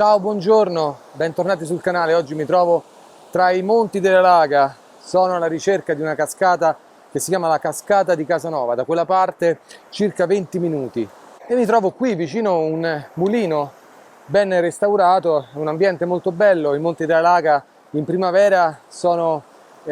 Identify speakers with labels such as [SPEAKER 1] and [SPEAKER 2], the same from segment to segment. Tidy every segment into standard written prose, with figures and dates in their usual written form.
[SPEAKER 1] Ciao, buongiorno, bentornati sul canale. Oggi mi trovo tra i monti della Laga, sono alla ricerca di una cascata che si chiama la cascata di Casanova, da quella parte circa 20 minuti. E mi trovo qui vicino a un mulino ben restaurato, un ambiente molto bello. I monti della Laga in primavera sono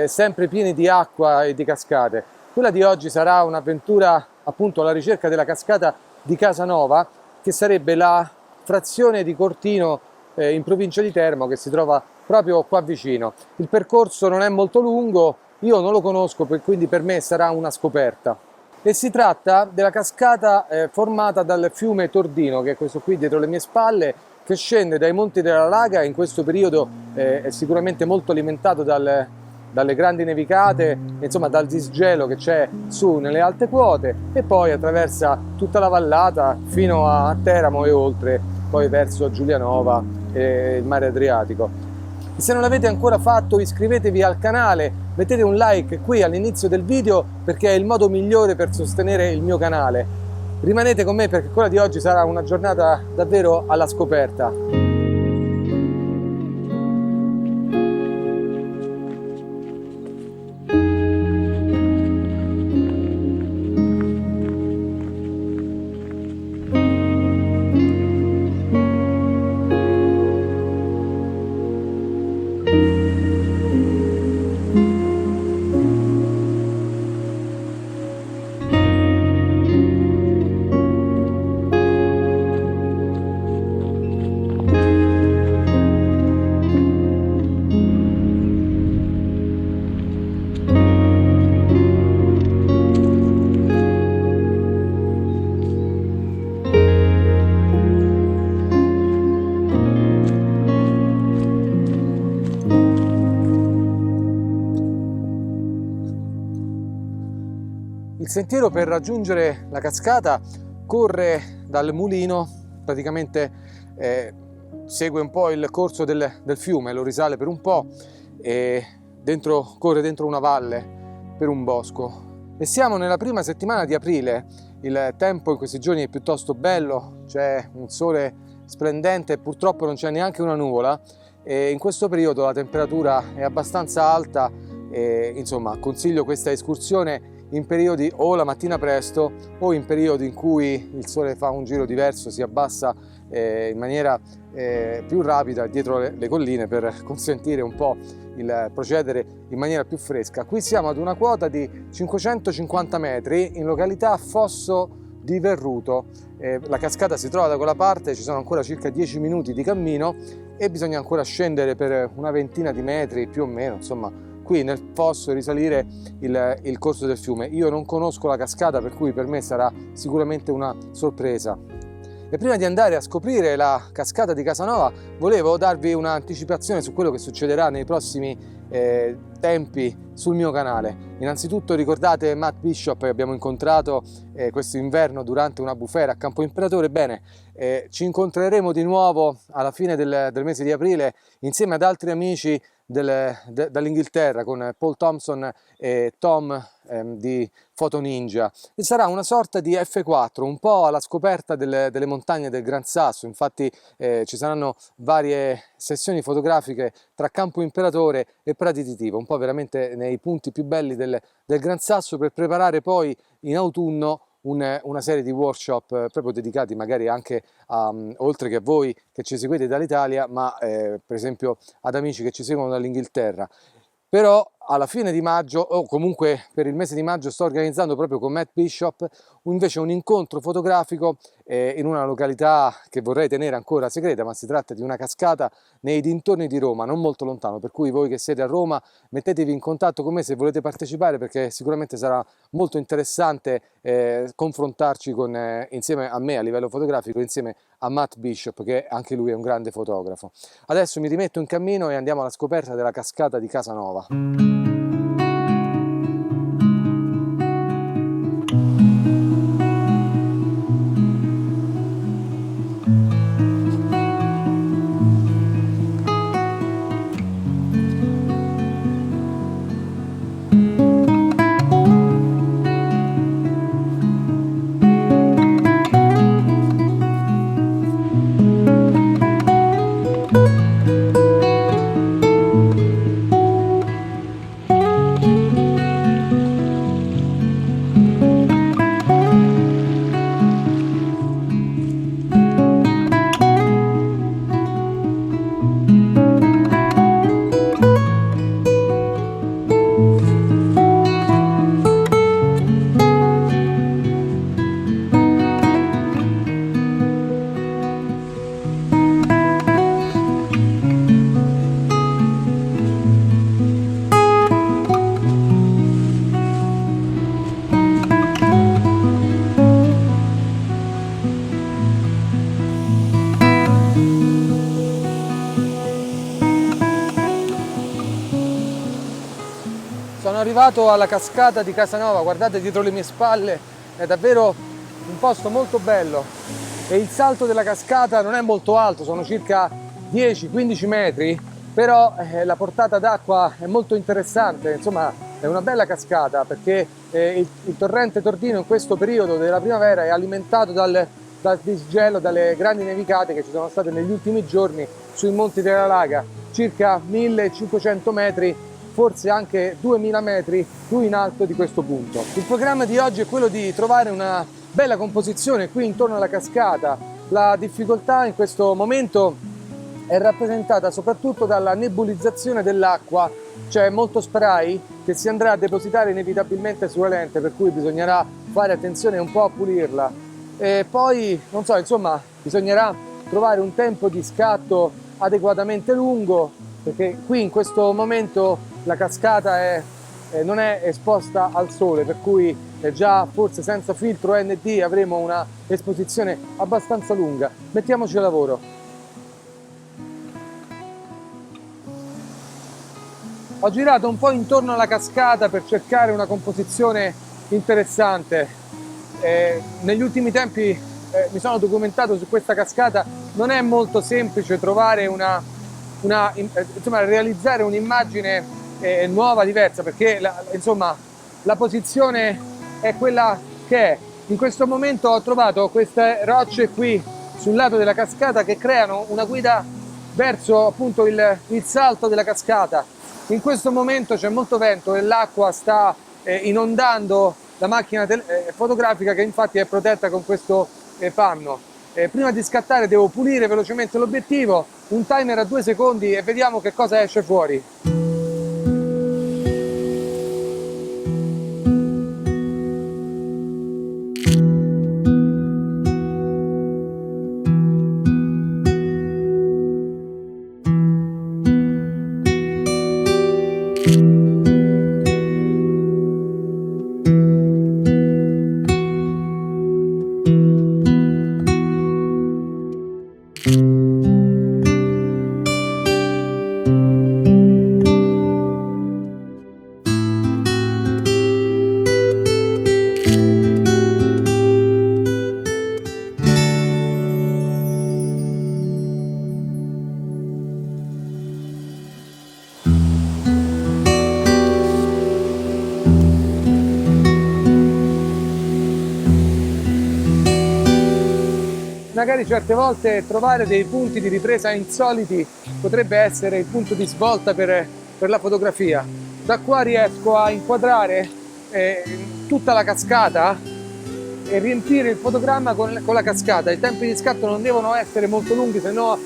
[SPEAKER 1] sempre pieni di acqua e di cascate. Quella di oggi sarà un'avventura appunto alla ricerca della cascata di Casanova, che sarebbe la frazione di Cortino in provincia di Teramo, che si trova proprio qua vicino. Il percorso non è molto lungo, io non lo conosco, quindi per me sarà una scoperta. E si tratta della cascata formata dal fiume Tordino, che è questo qui dietro le mie spalle, che scende dai monti della Laga. In questo periodo è sicuramente molto alimentato dalle grandi nevicate, insomma dal disgelo che c'è su nelle alte quote, e poi attraversa tutta la vallata fino a Teramo e oltre, poi verso Giulianova e il mare Adriatico. E se non l'avete ancora fatto, iscrivetevi al canale, mettete un like qui all'inizio del video, perché è il modo migliore per sostenere il mio canale. Rimanete con me, perché quella di oggi sarà una giornata davvero alla scoperta. Il sentiero per raggiungere la cascata corre dal mulino, praticamente segue un po' il corso del fiume, lo risale per un po' e corre dentro una valle per un bosco. E siamo nella prima settimana di aprile, il tempo in questi giorni è piuttosto bello, c'è un sole splendente e purtroppo non c'è neanche una nuvola, e in questo periodo la temperatura è abbastanza alta e insomma consiglio questa escursione in periodi o la mattina presto o in periodi in cui il sole fa un giro diverso, si abbassa in maniera più rapida dietro le colline, per consentire un po' il procedere in maniera più fresca. Qui siamo ad una quota di 550 metri in località Fosso di Verruto. La cascata si trova da quella parte, ci sono ancora circa 10 minuti di cammino e bisogna ancora scendere per una ventina di metri più o meno, insomma qui nel fosso, risalire il corso del fiume. Io non conosco la cascata, per cui per me sarà sicuramente una sorpresa. E prima di andare a scoprire la cascata di Casanova volevo darvi un'anticipazione su quello che succederà nei prossimi tempi sul mio canale. Innanzitutto ricordate Matt Bishop, che abbiamo incontrato questo inverno durante una bufera a Campo Imperatore. Bene, ci incontreremo di nuovo alla fine del mese di aprile insieme ad altri amici dall'Inghilterra, con Paul Thompson e Tom di Photo Ninja, e sarà una sorta di F4, un po' alla scoperta delle montagne del Gran Sasso. Infatti ci saranno varie sessioni fotografiche tra Campo Imperatore e Prati di Tivo, un po' veramente nei punti più belli del Gran Sasso, per preparare poi in autunno una serie di workshop proprio dedicati magari anche oltre che a voi che ci seguite dall'Italia, ma per esempio ad amici che ci seguono dall'Inghilterra. Però alla fine di maggio, o comunque per il mese di maggio, sto organizzando proprio con Matt Bishop invece un incontro fotografico in una località che vorrei tenere ancora segreta, ma si tratta di una cascata nei dintorni di Roma, non molto lontano, per cui voi che siete a Roma mettetevi in contatto con me se volete partecipare, perché sicuramente sarà molto interessante confrontarci insieme a me a livello fotografico, insieme a Matt Bishop, che anche lui è un grande fotografo. Adesso mi rimetto in cammino e andiamo alla scoperta della cascata di Casanova. arrivato alla cascata di Casanova, guardate dietro le mie spalle, è davvero un posto molto bello e il salto della cascata non è molto alto, sono circa 10-15 metri, però la portata d'acqua è molto interessante, insomma è una bella cascata perché il torrente Tordino in questo periodo della primavera è alimentato dal disgelo, dalle grandi nevicate che ci sono state negli ultimi giorni sui monti della Laga, circa 1500 metri, forse anche 2000 metri più in alto di questo punto. Il programma di oggi è quello di trovare una bella composizione qui intorno alla cascata. La difficoltà in questo momento è rappresentata soprattutto dalla nebulizzazione dell'acqua, c'è molto spray che si andrà a depositare inevitabilmente sulla lente, per cui bisognerà fare attenzione un po' a pulirla. E poi, non so, insomma, bisognerà trovare un tempo di scatto adeguatamente lungo, perché qui in questo momento la cascata non è esposta al sole, per cui già forse senza filtro ND avremo una esposizione abbastanza lunga. Mettiamoci al lavoro. Ho girato un po' intorno alla cascata per cercare una composizione interessante. Negli ultimi tempi mi sono documentato su questa cascata, non è molto semplice trovare insomma, realizzare un'immagine nuova, diversa, perché insomma, la posizione è quella che è. In questo momento ho trovato queste rocce qui sul lato della cascata che creano una guida verso appunto il salto della cascata. In questo momento c'è molto vento e l'acqua sta inondando la macchina fotografica, che infatti è protetta con questo panno. Prima di scattare devo pulire velocemente l'obiettivo, un timer a 2 secondi e vediamo che cosa esce fuori. Magari certe volte trovare dei punti di ripresa insoliti potrebbe essere il punto di svolta per la fotografia. Da qua riesco a inquadrare tutta la cascata e riempire il fotogramma con la cascata. I tempi di scatto non devono essere molto lunghi, se no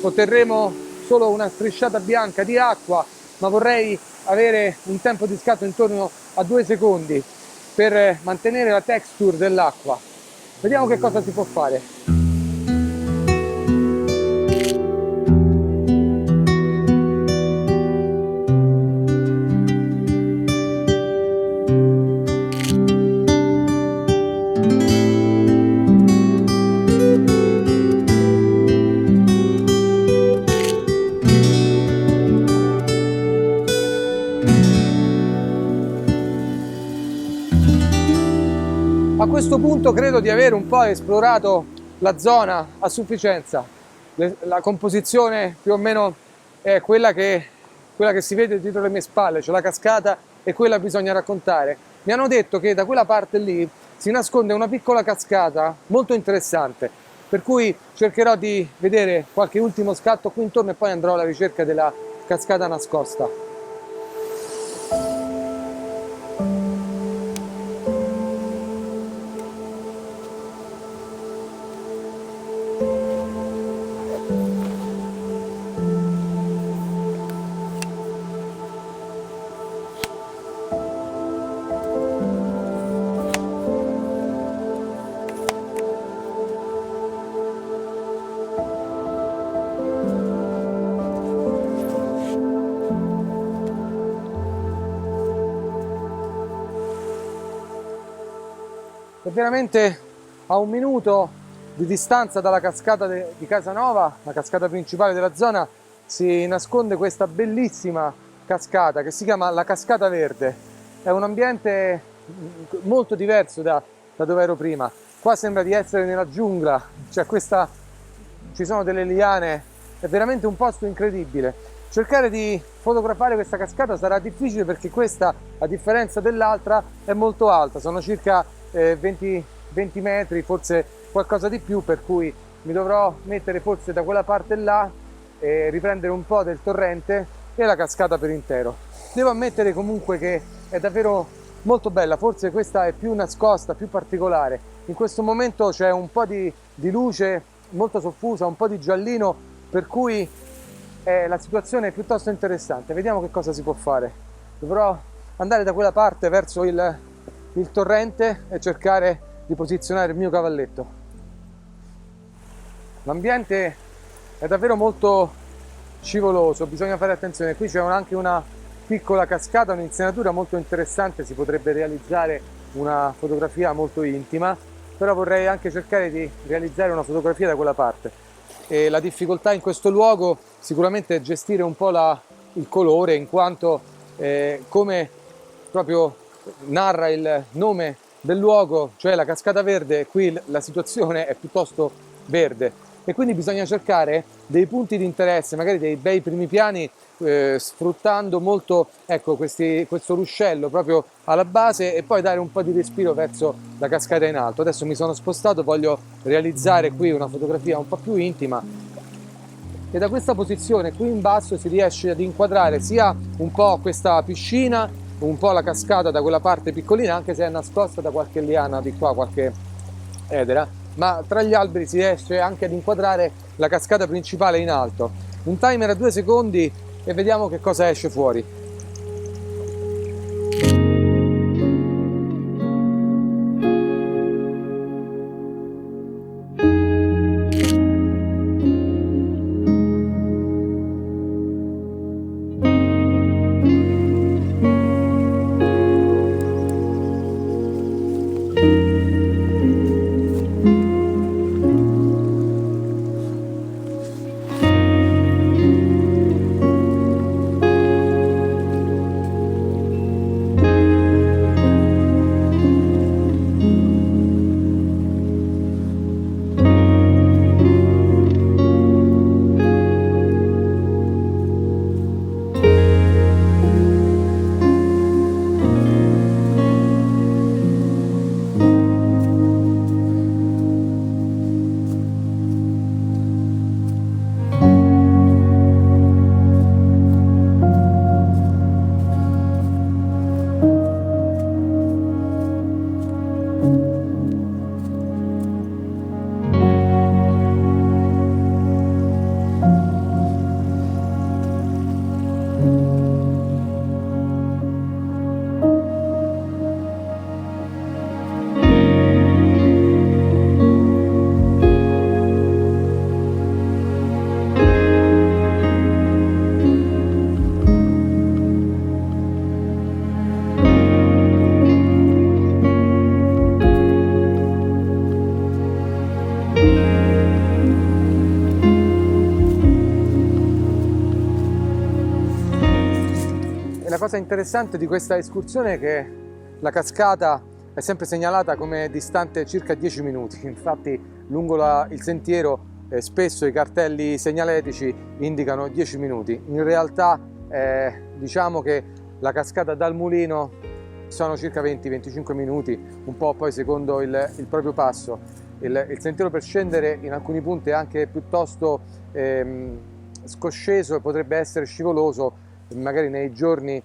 [SPEAKER 1] otterremo solo una strisciata bianca di acqua, ma vorrei avere un tempo di scatto intorno a 2 secondi per mantenere la texture dell'acqua. Vediamo che cosa si può fare. A questo punto credo di aver un po' esplorato la zona a sufficienza. La composizione più o meno è quella che si vede dietro le mie spalle, cioè la cascata, e quella bisogna raccontare. Mi hanno detto che da quella parte lì si nasconde una piccola cascata molto interessante, per cui cercherò di vedere qualche ultimo scatto qui intorno e poi andrò alla ricerca della cascata nascosta. E veramente a 1 minuto di distanza dalla cascata di Casanova, la cascata principale della zona, si nasconde questa bellissima cascata che si chiama la Cascata Verde. è un ambiente molto diverso da dove ero prima. Qua sembra di essere nella giungla, ci sono delle liane, è veramente un posto incredibile. Cercare di fotografare questa cascata sarà difficile perché questa, a differenza dell'altra, è molto alta, sono circa 20 metri, forse qualcosa di più, per cui mi dovrò mettere forse da quella parte là e riprendere un po' del torrente e la cascata per intero. Devo ammettere comunque che è davvero molto bella, forse questa è più nascosta, più particolare. In questo momento c'è un po' di luce molto soffusa, un po' di giallino, per cui la situazione è piuttosto interessante. Vediamo che cosa si può fare. Dovrò andare da quella parte verso il torrente e cercare di posizionare il mio cavalletto. L'ambiente è davvero molto scivoloso, bisogna fare attenzione. Qui c'è anche una piccola cascata, un'insenatura molto interessante, si potrebbe realizzare una fotografia molto intima, però vorrei anche cercare di realizzare una fotografia da quella parte. E la difficoltà in questo luogo sicuramente è gestire un po' il colore, in quanto come proprio narra il nome del luogo, cioè la cascata verde, qui la situazione è piuttosto verde e quindi bisogna cercare dei punti di interesse, magari dei bei primi piani, sfruttando molto, ecco, questo ruscello proprio alla base e poi dare un po' di respiro verso la cascata in alto. Adesso mi sono spostato, voglio realizzare qui una fotografia un po' più intima e da questa posizione qui in basso si riesce ad inquadrare sia un po' questa piscina, un po' la cascata da quella parte piccolina, anche se è nascosta da qualche liana di qua, qualche edera, ma tra gli alberi si riesce anche ad inquadrare la cascata principale in alto. Un timer a 2 secondi e vediamo che cosa esce fuori. E la cosa interessante di questa escursione è che la cascata è sempre segnalata come distante circa 10 minuti, infatti lungo il sentiero spesso i cartelli segnaletici indicano 10 minuti, in realtà diciamo che la cascata dal mulino sono circa 20-25 minuti, un po' poi secondo il proprio passo. Il sentiero per scendere in alcuni punti è anche piuttosto scosceso e potrebbe essere scivoloso magari nei giorni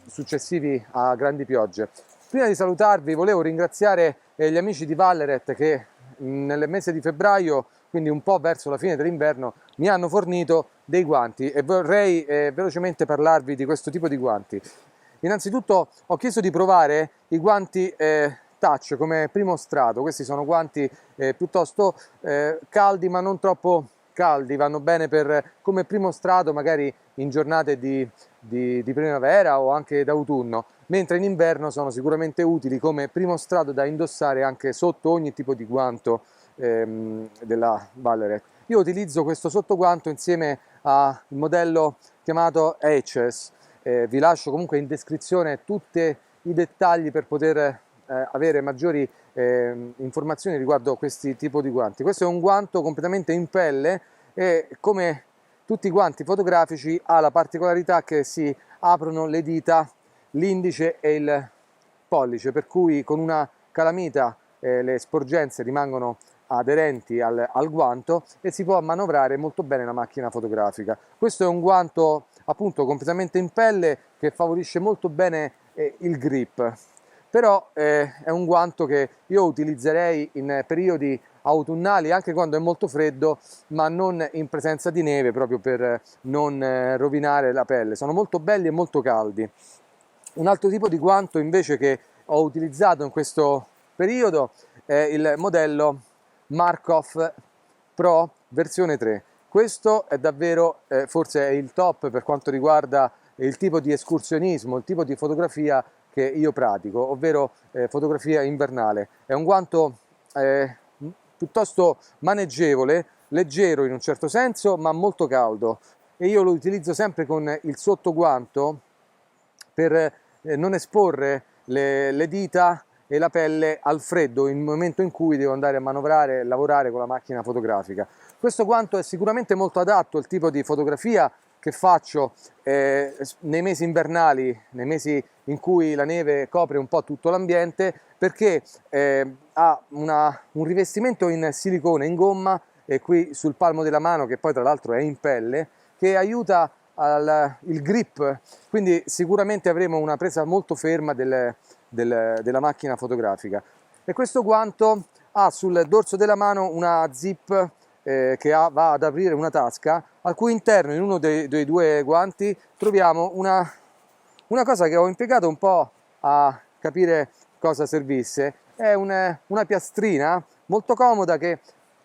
[SPEAKER 1] successivi a grandi piogge. Prima di salutarvi volevo ringraziare gli amici di Walleret che nel mese di febbraio, quindi un po' verso la fine dell'inverno, mi hanno fornito dei guanti e vorrei velocemente parlarvi di questo tipo di guanti. Innanzitutto ho chiesto di provare i guanti touch come primo strato. Questi sono guanti piuttosto caldi ma non troppo caldi, vanno bene come primo strato magari in giornate di primavera o anche d'autunno, mentre in inverno sono sicuramente utili come primo strato da indossare anche sotto ogni tipo di guanto della Walleret. Io utilizzo questo sottoguanto insieme al modello chiamato HS vi lascio comunque in descrizione tutti i dettagli per poter avere maggiori informazioni riguardo questi tipi di guanti. Questo è un guanto completamente in pelle e, come tutti i guanti fotografici, ha la particolarità che si aprono le dita, l'indice e il pollice, per cui con una calamita le sporgenze rimangono aderenti al guanto e si può manovrare molto bene la macchina fotografica. Questo è un guanto appunto completamente in pelle che favorisce molto bene il grip, però è un guanto che io utilizzerei in periodi autunnali, anche quando è molto freddo, ma non in presenza di neve, proprio per non rovinare la pelle. Sono molto belli e molto caldi. Un altro tipo di guanto invece che ho utilizzato in questo periodo è il modello Markov Pro versione 3. Questo è davvero forse è il top per quanto riguarda il tipo di escursionismo, il tipo di fotografia che io pratico, ovvero fotografia invernale. È un guanto piuttosto maneggevole, leggero in un certo senso, ma molto caldo, e io lo utilizzo sempre con il sottoguanto per non esporre le dita e la pelle al freddo nel momento in cui devo andare a manovrare e lavorare con la macchina fotografica. Questo guanto è sicuramente molto adatto al tipo di fotografia che faccio nei mesi invernali, nei mesi in cui la neve copre un po' tutto l'ambiente, perché ha un rivestimento in silicone, in gomma, e qui sul palmo della mano, che poi tra l'altro è in pelle, che aiuta il grip, quindi sicuramente avremo una presa molto ferma della macchina fotografica. E questo guanto ha sul dorso della mano una zip che va ad aprire una tasca, al cui interno, in uno dei due guanti, troviamo una cosa che ho impiegato un po' a capire cosa servisse. È una piastrina molto comoda che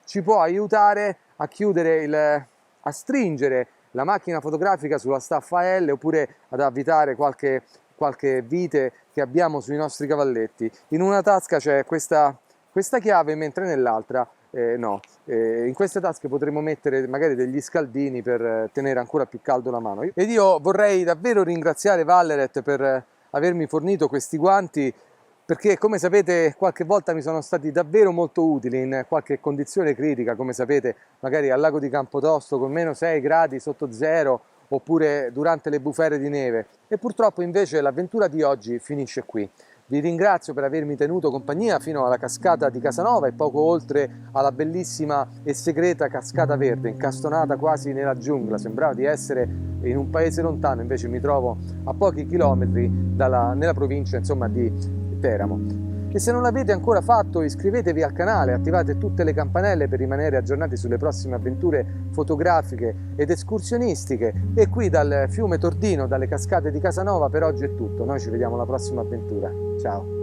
[SPEAKER 1] ci può aiutare a chiudere a stringere la macchina fotografica sulla staffa L, oppure ad avvitare qualche vite che abbiamo sui nostri cavalletti. In una tasca c'è questa chiave, mentre nell'altra no. In queste tasche potremo mettere magari degli scaldini per tenere ancora più caldo la mano. Ed io vorrei davvero ringraziare Walleret per avermi fornito questi guanti, perché, come sapete, qualche volta mi sono stati davvero molto utili in qualche condizione critica, come sapete, magari al lago di Campotosto con meno 6 gradi sotto zero, oppure durante le bufere di neve. E purtroppo invece l'avventura di oggi finisce qui. Vi ringrazio per avermi tenuto compagnia fino alla cascata di Casanova e poco oltre alla bellissima e segreta Cascata Verde, incastonata quasi nella giungla. Sembrava di essere in un paese lontano, invece mi trovo a pochi chilometri nella provincia, insomma, di Teramo. E se non l'avete ancora fatto, iscrivetevi al canale, attivate tutte le campanelle per rimanere aggiornati sulle prossime avventure fotografiche ed escursionistiche. E qui dal fiume Tordino, dalle cascate di Casanova, per oggi è tutto. Noi ci vediamo alla prossima avventura. Ciao!